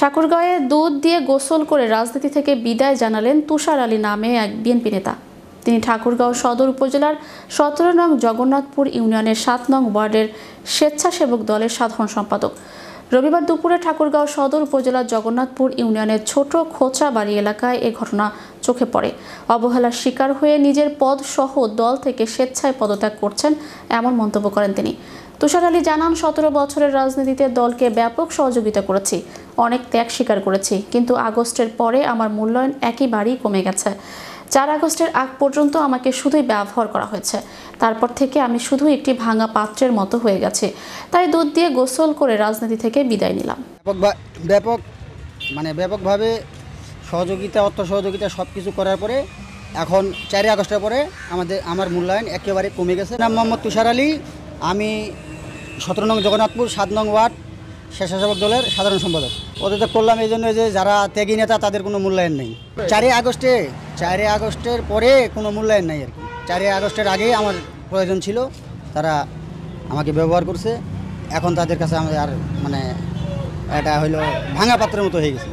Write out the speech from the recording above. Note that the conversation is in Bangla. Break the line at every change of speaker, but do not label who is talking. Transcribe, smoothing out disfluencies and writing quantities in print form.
ঠাকুরগাঁয়ে দুধ দিয়ে গোসল করে রাজনীতি থেকে বিদায় জানালেন তুষার আলী নামে এক বিএনপি নেতা। তিনি ঠাকুরগাঁও সদর উপজেলার ১৭ নং জগন্নাথপুর ইউনিয়নের ৭ নং ওয়ার্ডের স্বেচ্ছাসেবক দলের সাধারণ সম্পাদক। রবিবার দুপুরে ঠাকুরগাঁও সদর উপজেলার জগন্নাথপুর ইউনিয়নের ছোট খোঁচাবাড়ি এলাকায় এ ঘটনা চোখে পড়ে। অবহেলার শিকার হয়ে নিজের পদ সহ দল থেকে স্বেচ্ছায় পদত্যাগ করছেন এমন মন্তব্য করেন তিনি। তুষার আলী জানান, ১৭ বছরের রাজনীতিতে দলকে ব্যাপক সহযোগিতা করেছি, অনেক ত্যাগ স্বীকার করেছি, কিন্তু আগস্টের পরে আমার মূল্যায়ন একেবারেই কমে গেছে। ৪ আগস্টের আগ পর্যন্ত আমাকে শুধুই ব্যবহার করা হয়েছে। তারপর থেকে আমি শুধু একটি ভাঙা পাত্রের মতো হয়ে গেছি। তাই দুধ দিয়ে গোসল করে রাজনীতি থেকে বিদায় নিলাম।
ব্যাপকভাবে সহযোগিতা, অর্থ সহযোগিতা সব কিছু করার পরে এখন ৪ আগস্টের পরে আমার মূল্যায়ন একেবারে কমে গেছে। নাম মোহাম্মদ তুষার আলী, আমি ১৭ নং জগন্নাথপুর ৭ নং ওয়ার্ড স্বেচ্ছাসেবক দলের সাধারণ সম্পাদক। পদত্যাগ করলাম এই জন্য যে যারা ত্যাগী নেতা তাদের কোনো মূল্যায়ন নেই। ৪ আগস্টের পরে কোনো মূল্যায়ন নেই আর কি। ৪ আগস্টের আগে আমার প্রয়োজন ছিল, তারা আমাকে ব্যবহার করছে। এখন তাদের কাছে আমাদের আর এটা হইলো ভাঙা পাত্রের মতো হয়ে গেছে।